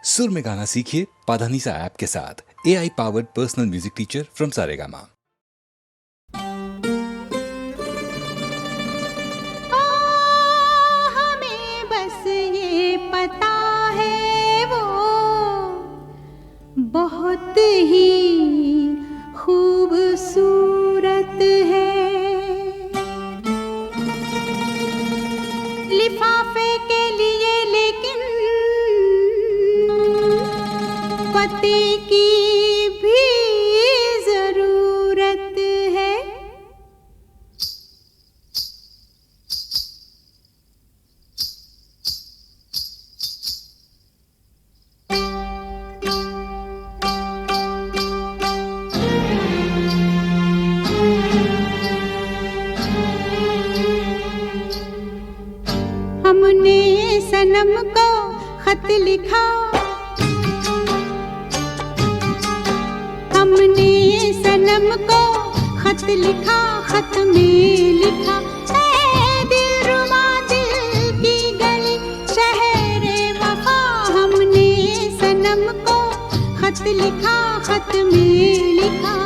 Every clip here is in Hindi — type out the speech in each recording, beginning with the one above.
सुर में गाना सीखिए पाधानीसा ऐप के साथ। AI powered personal music teacher from Saregama. हमें बस ये पता है वो बहुत ही खूबसूरत है। लिफाफे के लिए लेकिन पति की भी जरूरत है। हमने सनम को खत लिखा, हमने सनम को खत लिखा, खत में लिखा ऐ दिलरुबा दिल की गली शहरे वफा। हमने सनम को खत लिखा, खत में लिखा।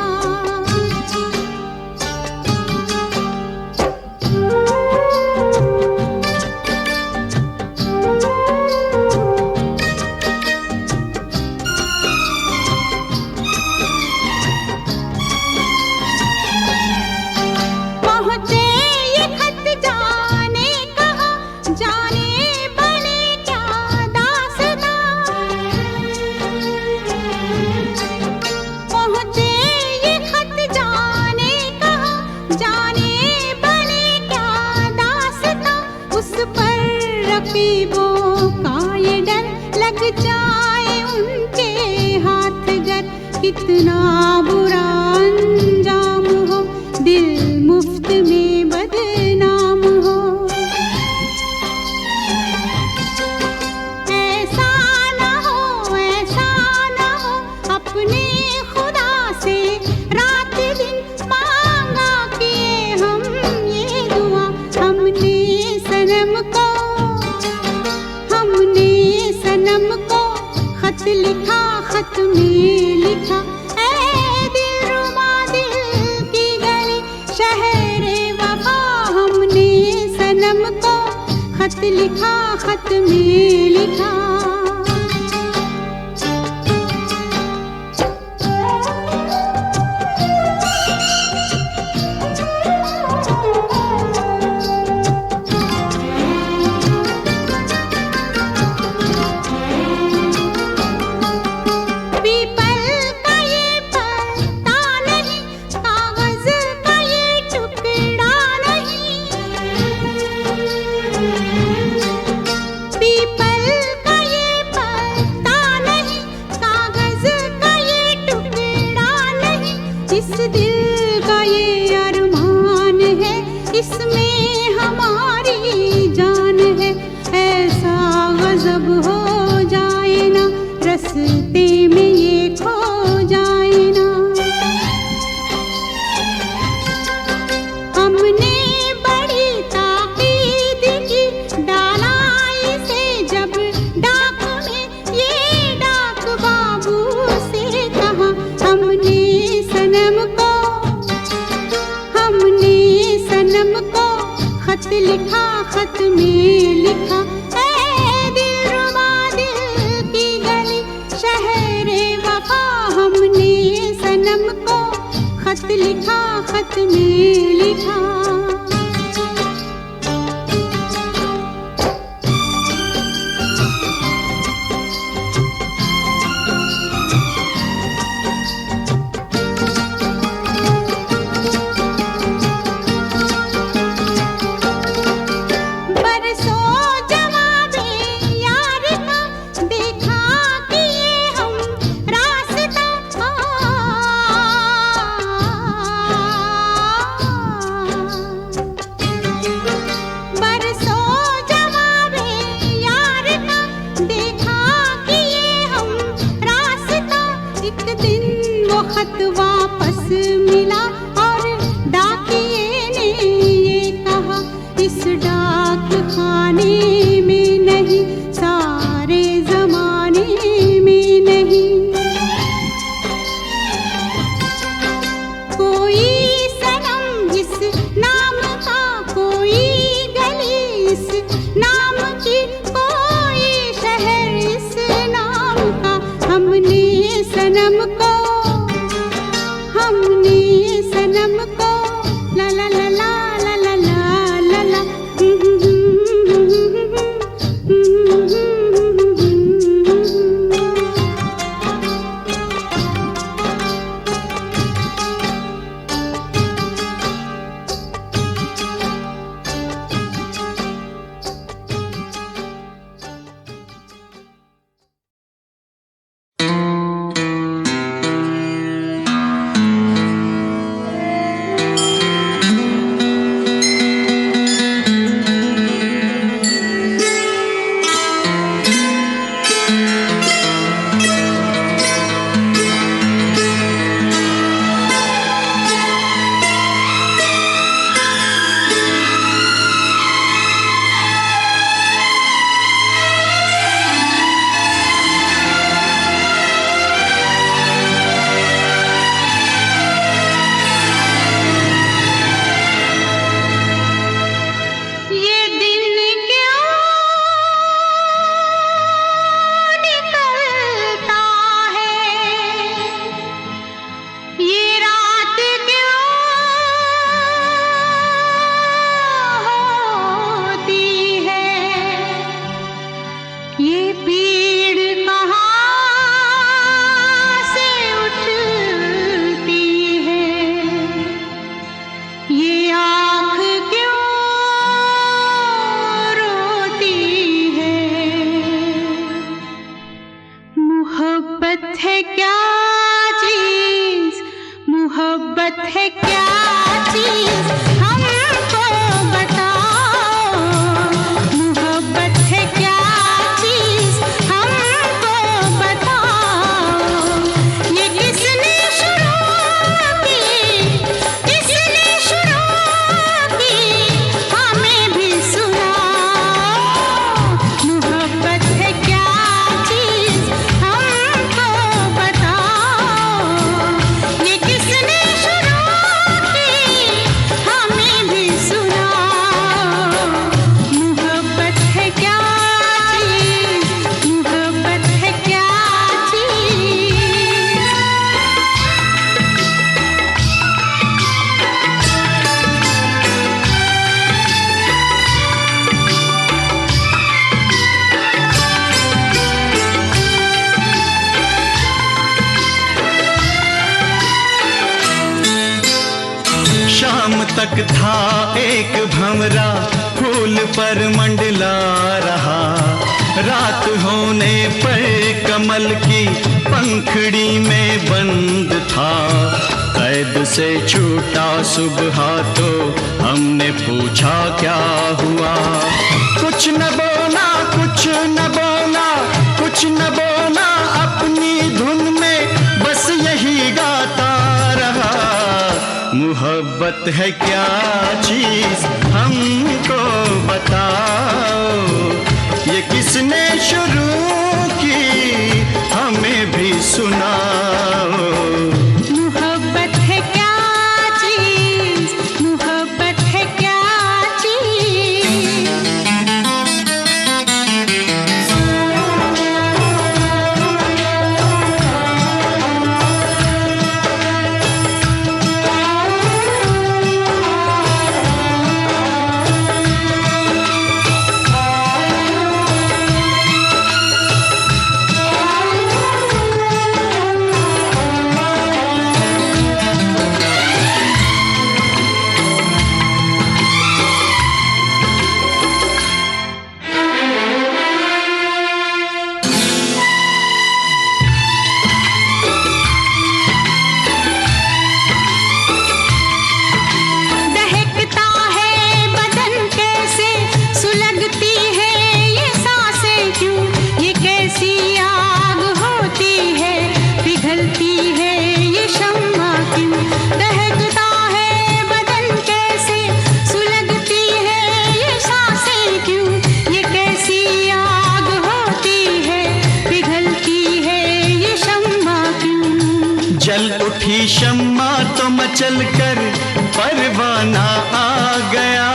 रकीबों का ये डर लग जाए उनके हाथ गर, कितना बुरा अंजाम हो, दिल मुफ्त में बदनाम हो। ऐसा ना हो, ऐसा ना हो, अपने खुदा से रात दिन मांगा किए हम ये दुआ। हमने सनम को, हमने सनम को खत लिखा, खत में लिखा ऐ दिलरुबा दिल की गली शहरे वफा। हमने सनम को खत लिखा, खत में लिखा। इस दिल का ये अरमान है, इसमें हमारी जान है। ऐसा गजब हो जाए ना, रस्ते में ये खो जाए ना। हमने बड़ी ताकीद की, डाला इसे जब डाक में, ये डाक बाबू से कहा। हमने सनम को, हमने सनम को खत लिखा, खत में लिखा ऐ दिलरुबा दिल की गली शहरे वफा। हमने सनम को खत लिखा, खत में लिखा। खत वापस मिला और डाकिए ने ये कहा, इस डाक खाने में नहीं सारे जमाने सनम को, हमने सनम को ला ला ला ला ला ला ला ला ला। मोहब्बत है क्या चीज, हमको बताओ। मोहब्बत है क्या चीज, हमको बताओ। ये किसने शुरू की, किसने शुरू की, हमें भी सुनाओ। मोहब्बत है क्या चीज, हमको बताओ। ये किसने शुरू की, हमें भी सुनाओ। मोहब्बत है क्या चीज, मोहब्बत है क्या चीज। शाम तक था एक भंवरा फूल पर मंडला रहा। रात होने पर कमल की पंखड़ी में बंद था। कैद से छूटा सुबह तो हमने पूछा क्या हुआ। कुछ न बोला, कुछ न बोला, कुछ न बोला, अपनी धुन में बस यही गाता रहा। मोहब्बत है क्या चीज, हमको बताओ। ये किसने शुरू की, हमें भी सुनाओ। मोहब्बत है क्या चीज, मोहब्बत है क्या चीज। दहकता है बदन कैसे, सुलगती है ये सांसें क्यों। ये कैसी आग होती है, पिघलती है ये शम्मा क्यों। दहकता है बदन कैसे, सुलगती है ये सांसें क्यों। ये कैसी आग होती है, पिघलती है ये शम्मा क्यों। जल उठी शम्मा तो मचल कर परवाना आ गया।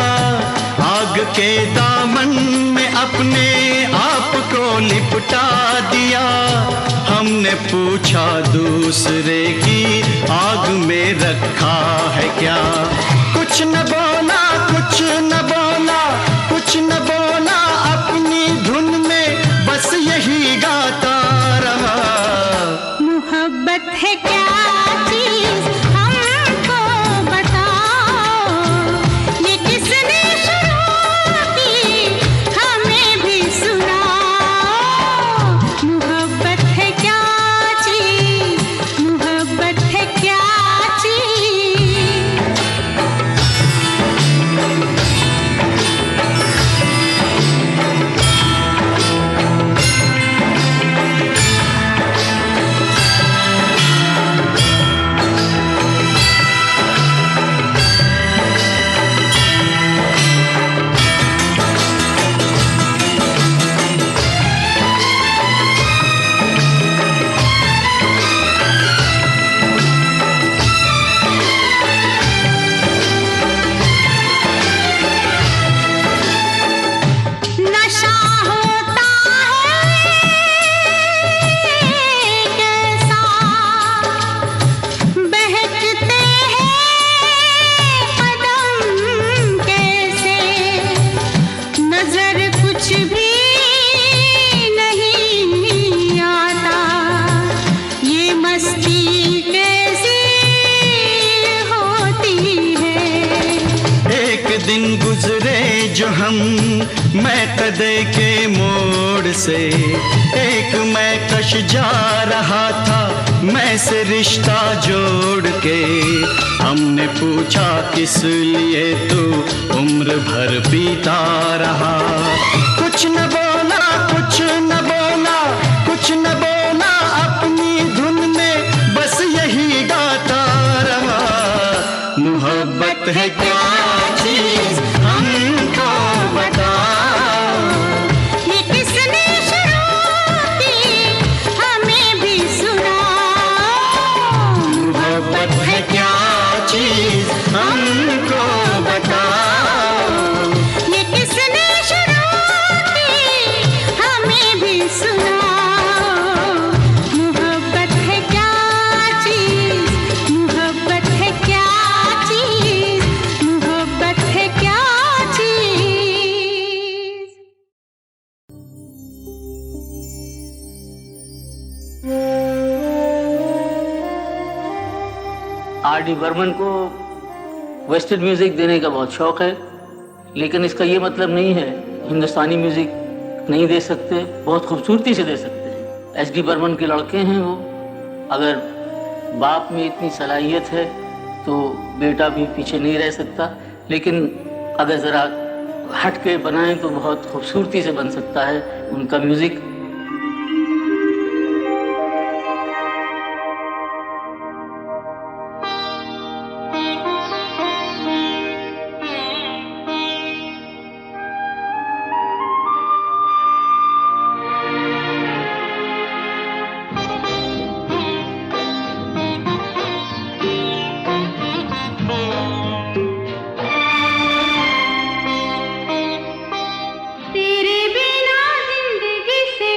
आग के दामन में अपने आप को लिपटा दिया। हम हमने पूछा दूसरे की आग में रखा है क्या। कुछ न बोला, कुछ न बोला, कुछ न बोला, अपनी धुन में बस यही गाता रहा। मोहब्बत है क्या चीज हमको बताओ, ये किसने शुरू की हमें भी सुनाओ। मोहब्बत है क्या चीज, मोहब्बत है क्या चीज। नशा होता है कैसा, बहकते हैं कदम कैसे, नजर कुछ भी नहीं आता, ये मस्ती कैसी होती है। एक दिन गुजरे जो हम मैं कदे के मोड़ से, एक मैं कश जा रहा था मैं से रिश्ता जोड़ के। हमने पूछा किस लिए तू उम्र भर पीता रहा। कुछ न बोला, कुछ न बोला, कुछ न बोला, अपनी धुन में बस यही गाता रहा। मोहब्बत है क्या चीज हमको बताओ, ये किसने शुरू की हमें भी सुनाओ। मोहब्बत है क्या चीज हमको बताओ। ये किसने शुरू की हमें भी सुनाओ। मोहब्बत है क्या चीज, मोहब्बत है क्या चीज, मोहब्बत है क्या चीज। R.D. बर्मन को वेस्टर्न म्यूजिक देने का बहुत शौक है, लेकिन इसका ये मतलब नहीं है हिंदुस्तानी म्यूजिक नहीं दे सकते, बहुत खूबसूरती से दे सकते हैं। S.D. बर्मन के लड़के हैं वो। अगर बाप में इतनी सलाहियत है तो बेटा भी पीछे नहीं रह सकता, लेकिन अगर ज़रा हट के बनाएं तो बहुत खूबसूरती से बन सकता है उनका म्यूज़िक। तेरे बिना जिंदगी से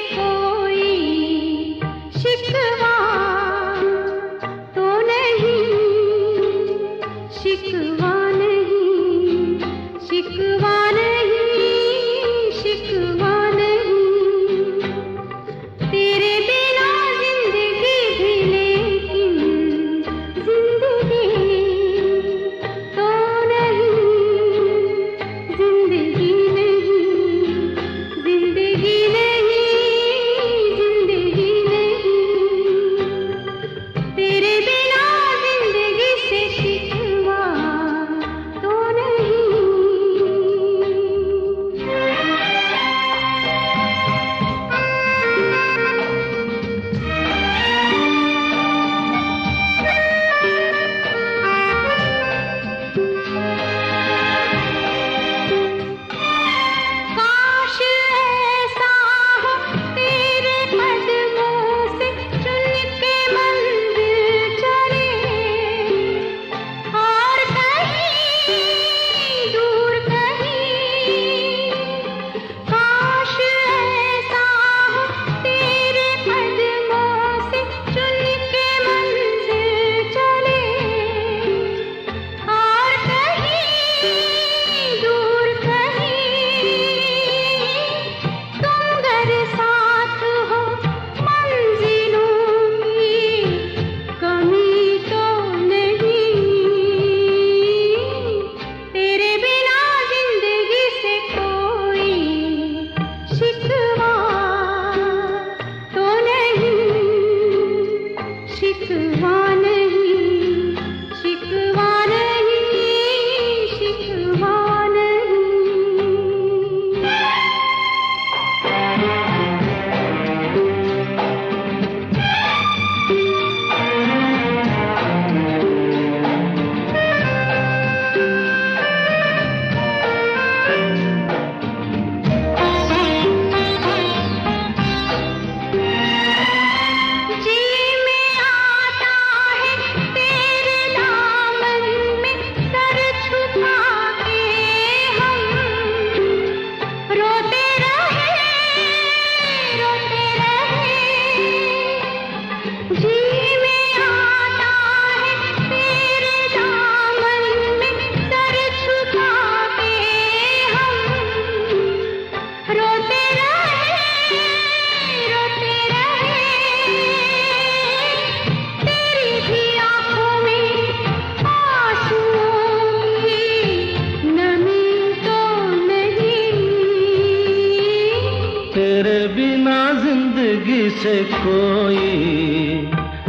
से कोई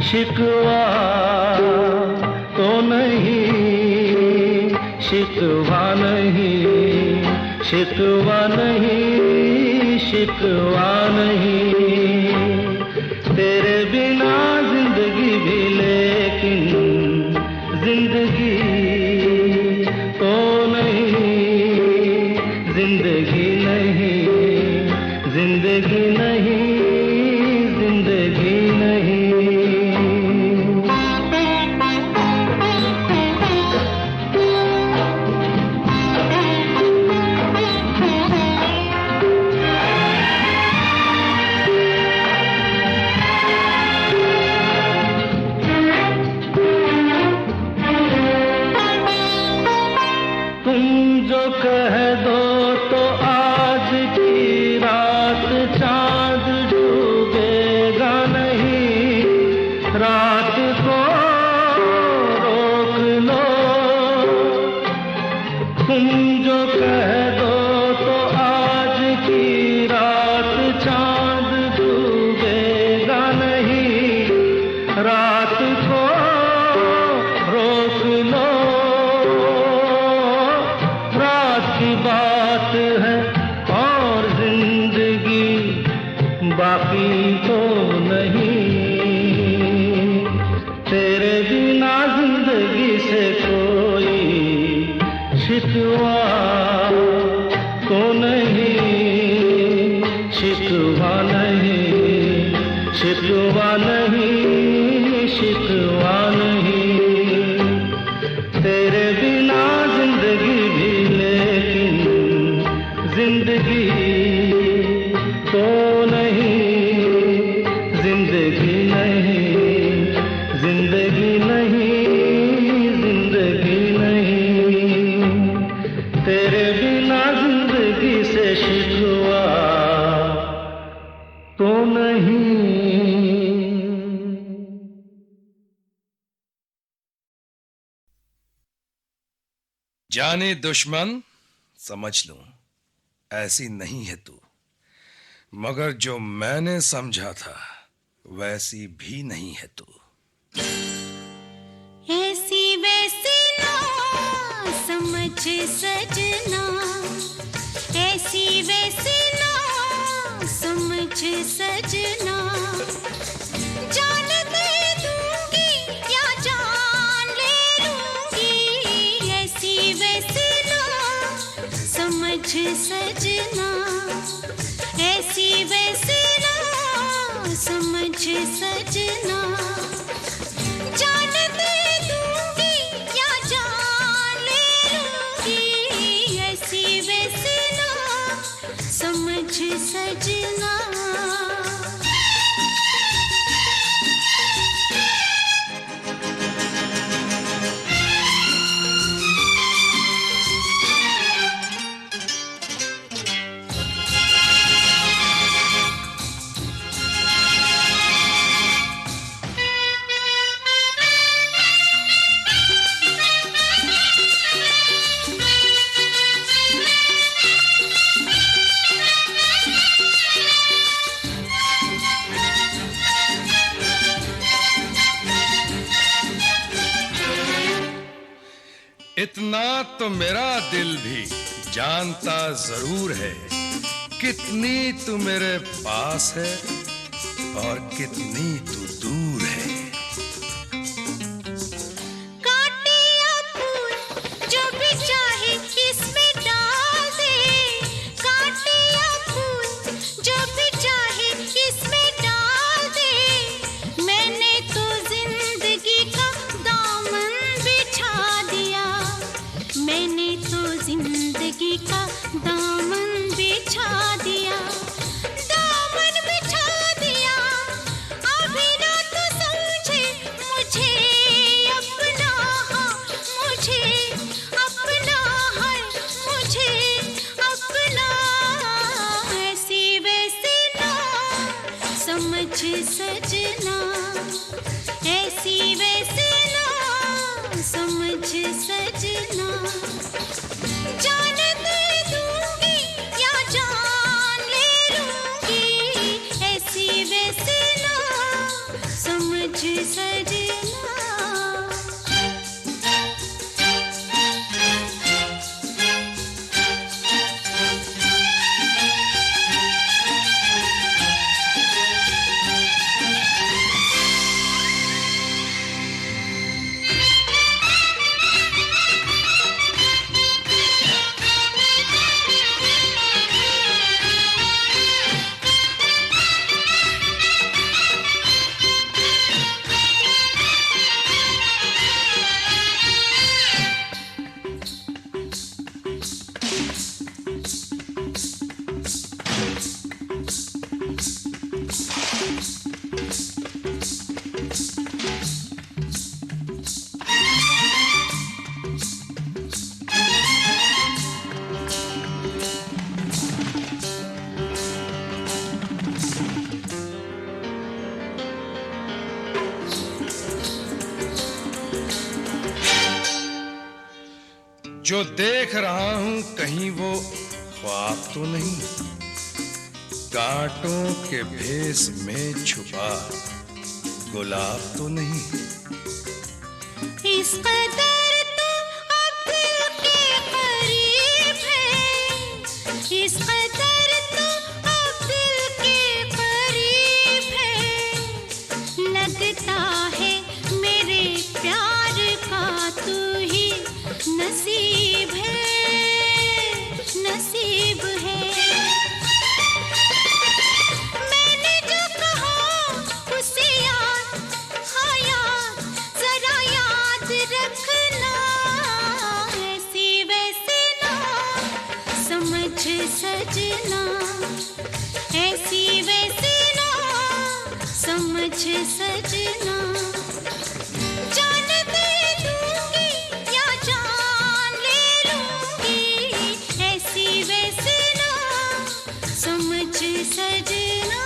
शिकवा तो नहीं, शिकवा नहीं, शिकवा नहीं, शिकवा नहीं। तेरे बिना जिंदगी भी लेकिन जिंदगी तो नहीं, जिंदगी नहीं, जिंदगी नहीं, जिंदगी नहीं। तुम जो कह दो तो आज की रात चांद डूबेगा नहीं, रात को रोक लो। तुम जो कह दो तो आज की रात चांद डूबेगा नहीं, रात को रोक लो। की बात है और जिंदगी बाकी तो नहीं, तेरे बिना जिंदगी से कोई शिकवा तो नहीं, शिकवा नहीं, शिकवा नहीं, शिकवा नहीं। तेरे बिना जिंदगी भी लेकिन जिंदगी तो नहीं, जिंदगी नहीं, जिंदगी नहीं, जिंदगी नहीं। तेरे बिना जिंदगी से शिकवा तो नहीं। जाने दुश्मन समझ लूं ऐसी नहीं है तू, मगर जो मैंने समझा था वैसी भी नहीं है तू। ऐसी वैसी ना समझ सजना, ऐसी वैसी ना समझ सजना। जान दे दूंगी या जान ले लूंगी, ऐसी वैसी ना समझ सजना, ऐसी वैसी ना समझ सजना। जान दे दूंगी या जान ले लूंगी, ऐसी वैसी ना समझ सजना। इतना तो मेरा दिल भी जानता जरूर है, कितनी तू मेरे पास है और कितनी तू दूर है। काटे या फूल जो भी चाहे इसमें डाल दे, काटे या फूल जो भी चाहे इसमें डाल दे। मैंने तो जिंदगी का दामन बिछा दिया, मैंने तो जिंदगी का दामन बिछा दिया, दामन बिछा दिया। अभी ना तो समझे मुझे अपना, मुझे अपना है, मुझे अपना। ऐसी वैसी ना समझ सजना, ऐसी वैसी ना समझ सजना। जान दे दूंगी या जान ले लूंगी, ऐसी वैसी सजना। जो देख रहा हूं कहीं वो ख्वाब तो नहीं, कांटों के भेस में छुपा गुलाब तो नहीं। इस कदर तो अब दिल के करीब है, इस कदर तो अब दिल के करीब है। लगता है मेरे प्यार का तू ही नसीब है, नसीब है। मैंने जो कहा उसे याद, हाँ याद, जरा याद रखना। ऐसी वैसे ना समझ सजना, ऐसी वैसे ना समझ सजना। जान दे दूंगी या जान ले लूंगी, ऐसी वैसे ना समझ सजना।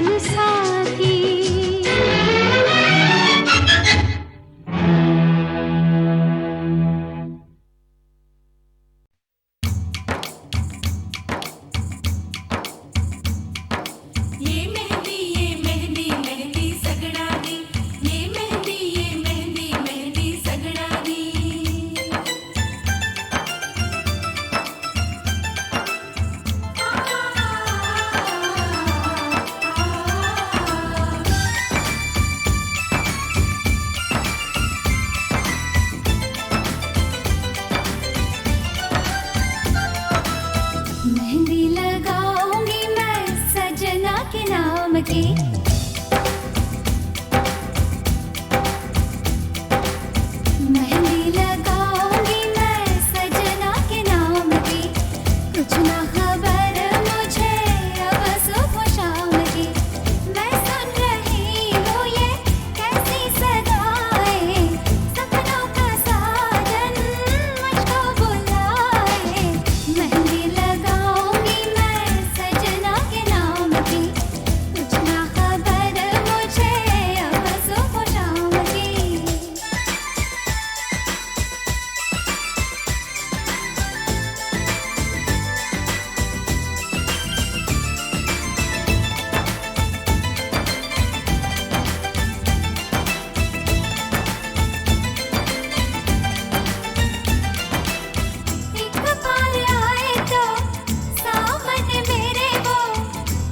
दिल साथी। ये मेहंदी मेहंदी सगड़ा दी, ये मेहंदी मेहंदी सगड़ा दी। मेहंदी लगाऊंगी मैं सजना के नाम की। मेहंदी लगाऊंगी मैं सजना के नाम की। कुछ ना खबर मुझे अब सुबह शाम की। मैं सुन रही हूँ ये कैसी सदाएं, सपनों का साजन मुझको बुलाए। मेहंदी लगाऊंगी मैं सजना के नाम की। कुछ ना खबर मुझे अब सुबह शाम की। एक बार आए तो सामने मेरे वो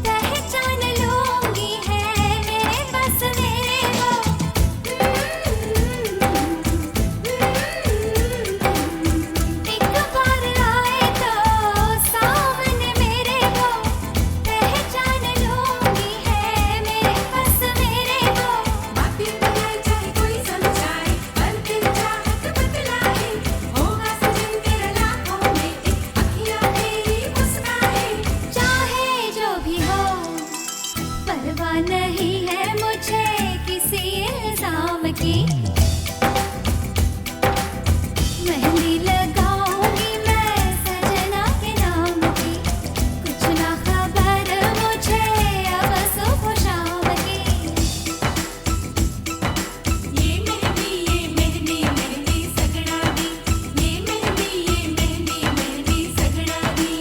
पहचान लूंगी है मेरे बस मेरे वो। एक बार आए तो सामने मेरे वो पहचान लूंगी है मेरे बस मेरे वो। बातें बनाए चाहे कोई समझाए, पर दिल चाहत बतलाए। होगा सजन तेरा लाखों में एक, अखियाँ तेरी मुस्काए। चाहे जो भी हो परवाह नहीं है मुझे किसी इल्जाम की। मेहंदी लगाऊंगी मैं सजना के नाम की। कुछ ना खबर मुझे अब सुबह शाम की। ये मेहंदी सगड़ा दी, ये मेहंदी सगड़ा दी।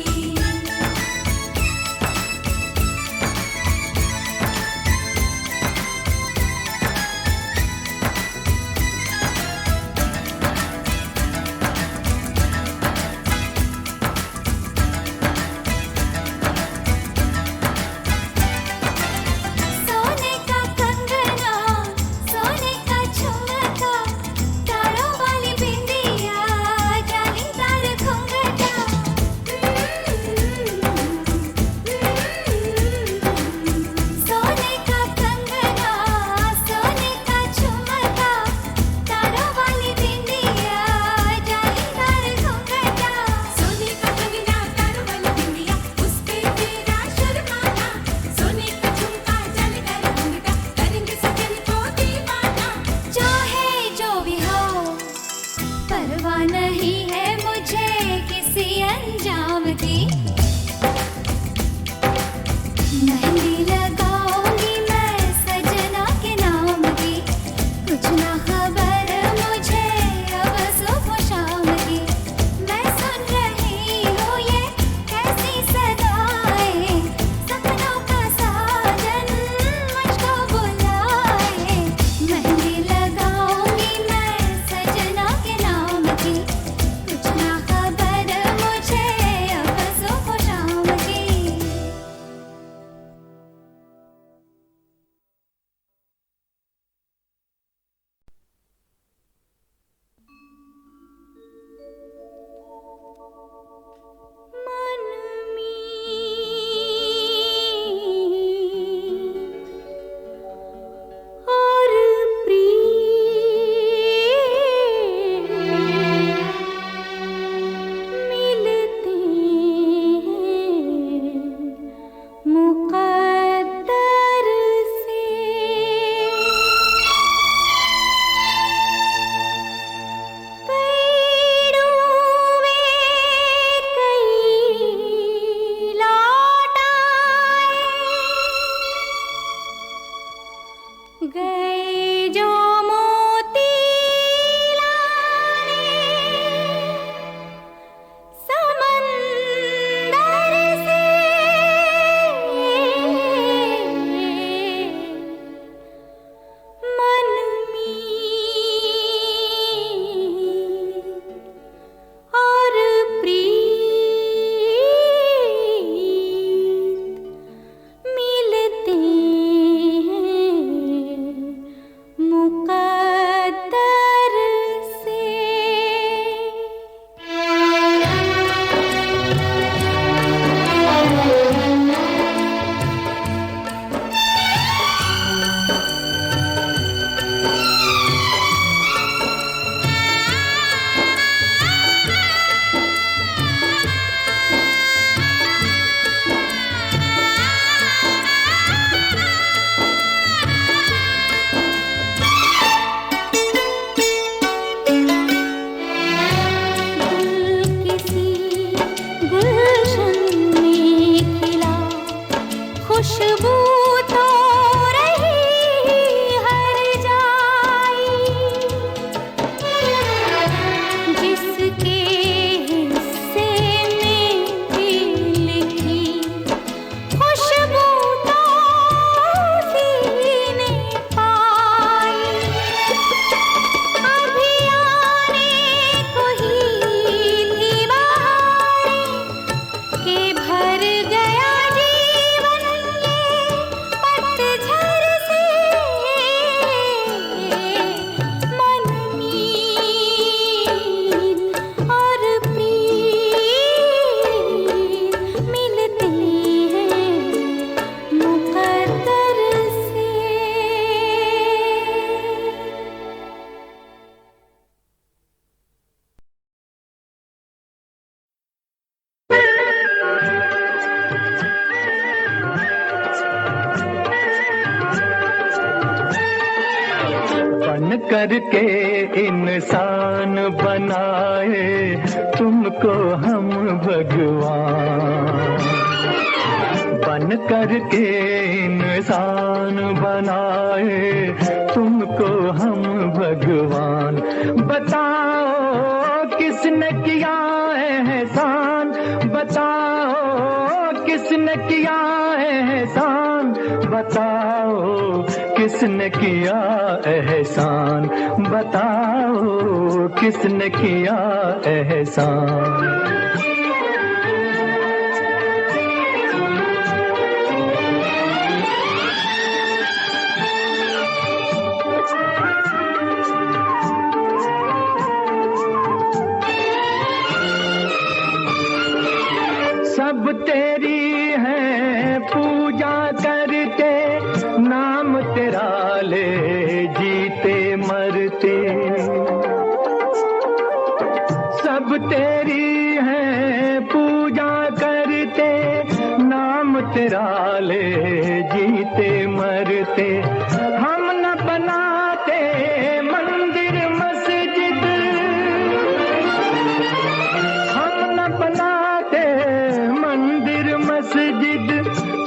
गए जो मोती लाने समंदर से, मन मीत और प्रीत मिलते हैं मुकद्दर से। किसी गुलशन में खिला, खुशबू तो रही हर जाई, जिसके हिस्से में भी लिखी खुशबू तो उसी ने पाई। अभी आने को ही थी बहारें कि भर गया जीवन ये पतझड़ से। मन मीत और प्रीत मिलते हैं मुकद्दर से। बन करके इंसान बनाए तुमको हम भगवान, बन करके इंसान बनाए तुमको हम भगवान। बताओ किसने किया एहसान, बताओ किसने किया एहसान, बताओ किसने किया एहसान, बताओ किसने किया एहसान। सब तेरी है पूजा करते, नाम तेरा ले जीते मरते। सब तेरी है पूजा करते, नाम तेरा ले जीते मरते। हम न बनाते मंदिर मस्जिद, हम न बनाते मंदिर मस्जिद,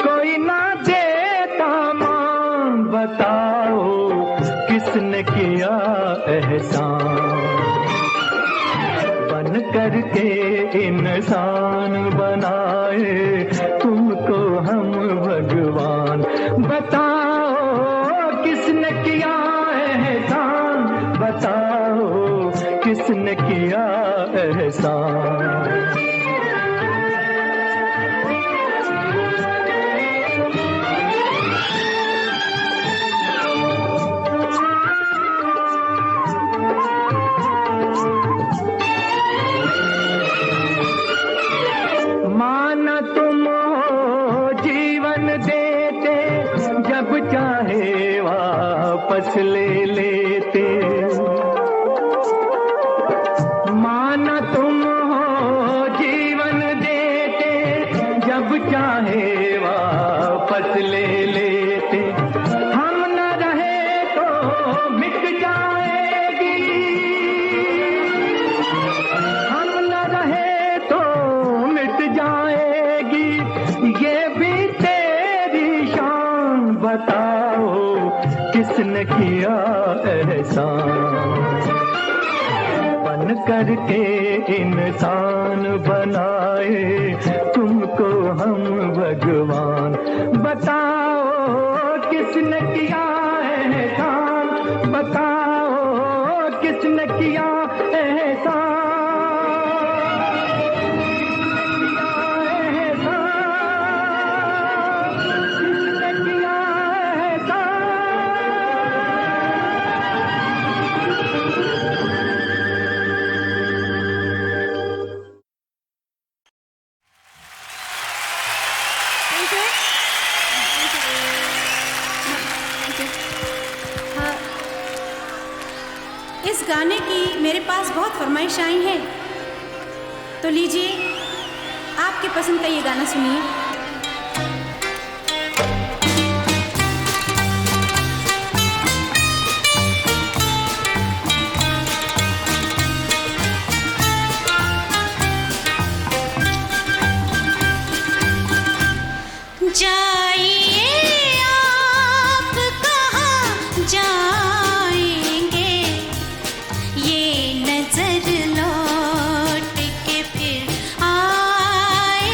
कोई ना देता मान। बताओ किसने किया एहसान, बन करके इंसान बनाए तुमको हम भगवान। बताओ किसने किया एहसान, बताओ किसने किया एहसान। माना तुम हो जीवन देते, जब चाहे वापस ले लेते। माना तुम हो जीवन देते, जब चाहे वापस ले लेते। हम न रहे तो मिट जाएगी, हम न रहे तो मिट जाएगी, ये भी तेरी शान बता। बताओ किसने किया एहसान। बन करके इंसान बनाए तुमको हम भगवान, बताओ किसने किया एहसान, बताओ किसने किया एहसान। इस गाने की मेरे पास बहुत फरमाइश आई है, तो लीजिए आपके पसंद का ये गाना सुनिए। लौट के फिर आएगी।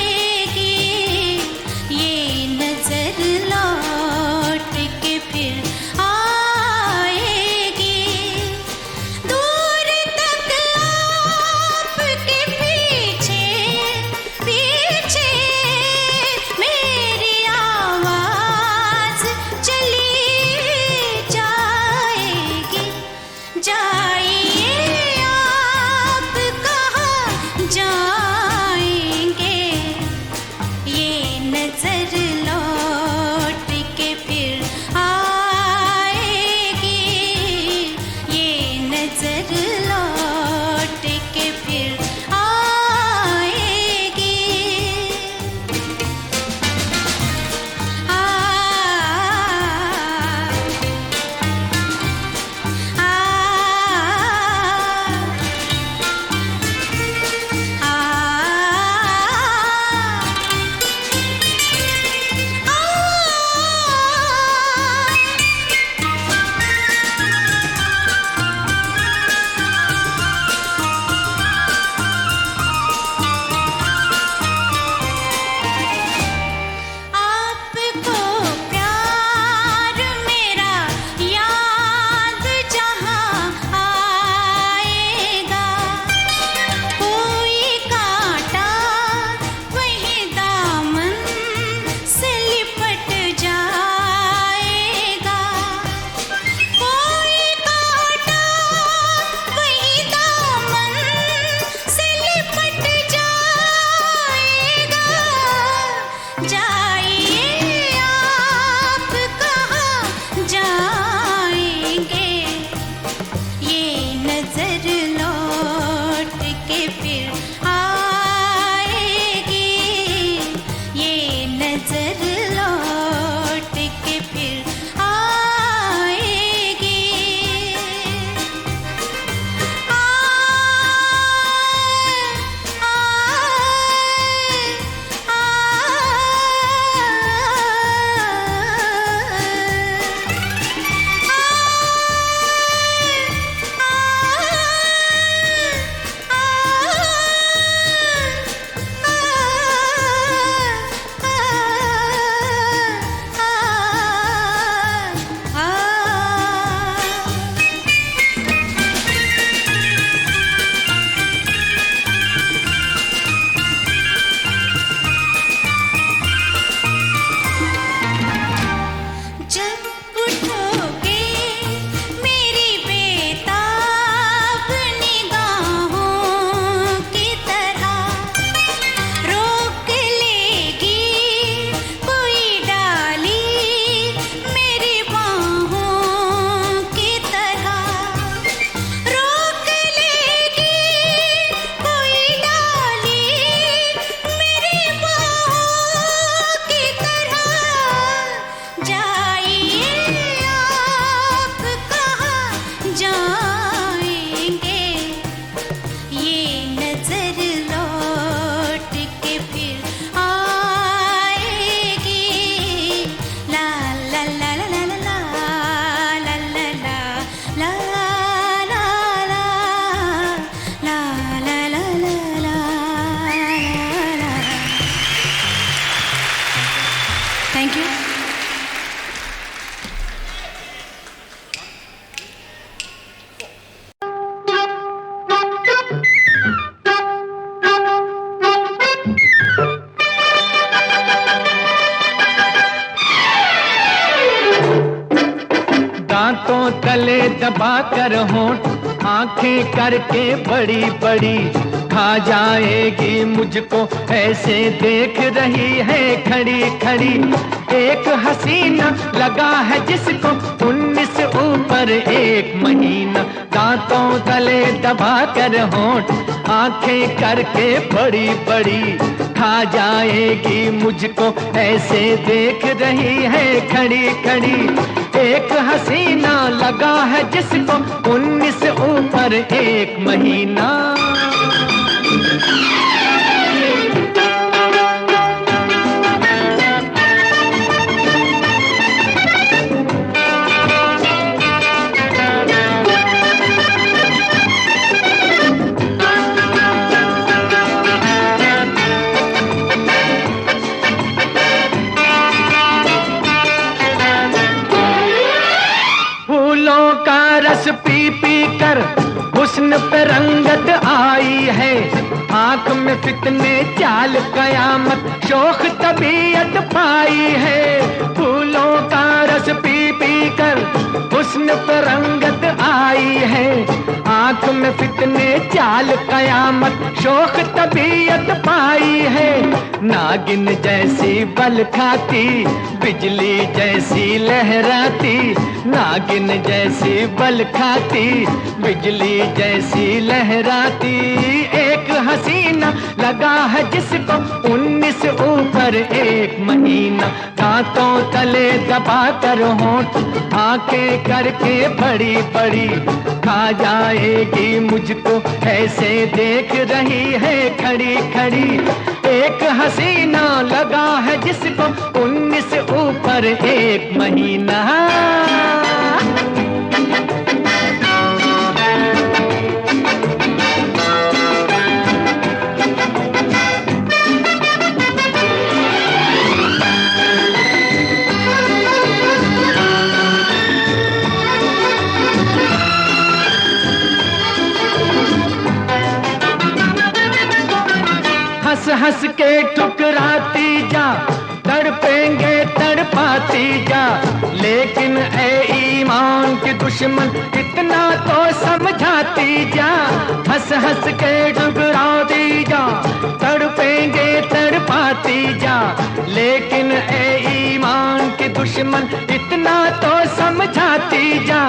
दांतों तले दबा कर होंठ आंखें करके बड़ी बड़ी खा जाएगी मुझको ऐसे देख रही है खड़ी खड़ी। एक हसीना लगा है जिसको 19 ऊपर 1 महीना, दांतों तले दबा कर होंठ आंखें करके बड़ी बड़ी खा जाएगी मुझको ऐसे देख रही है खड़ी खड़ी। एक हसीना लगा है जिसको 19 ऊपर 1 महीना। फूलों का रस पी पी कर हुस्न पे रंगत आई है, आंख में फितने चाल कयामत शोख तबीयत पाई है। फूलों का रस पी पी कर हुस्न पे रंगत आई है, आंख में फितने चाल कयामत शोख तबीयत पाई है। नागिन जैसी बल खाती बिजली जैसी लहराती, नागिन जैसी बल खाती बिजली जैसी लहराती। एक हसीना लगा है जिसको 19 ऊपर 1 महीना, दांतों तले दबा कर होंठ आंखें करके बड़ी बड़ी खा जाएगी मुझको ऐसे देख रही है खड़ी खड़ी। एक हसीना लगा है जिसको 19 ऊपर 1 महीना। हंस हंस के ठुकराती जा, तड़पेंगे तड़पाती जा, लेकिन ऐ ईमान के दुश्मन इतना तो समझाती जा। हंस हंस के ठुकराती जा, तड़पेंगे तड़पाती जा, लेकिन ऐ ईमान के दुश्मन इतना तो समझाती जा।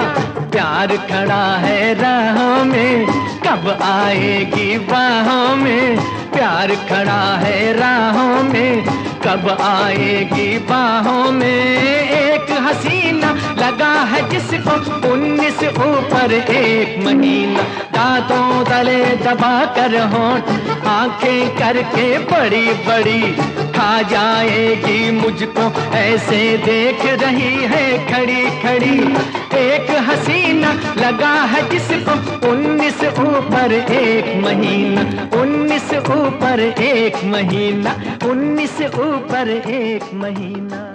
प्यार खड़ा है राहों में कब आएगी बाहों में, प्यार खड़ा है राहों में कब आएगी बाहों में। एक हसीना लगा है जिसको 19 ऊपर 1 महीना, दांतों तले दबा कर होंठ आंखें करके बड़ी बड़ी खा जाएगी मुझको ऐसे देख रही है खड़ी खड़ी। एक हसीना लगा है जिसको 19 ऊपर 1 महीना, 19 ऊपर 1 महीना, 19 ऊपर 1 महीना।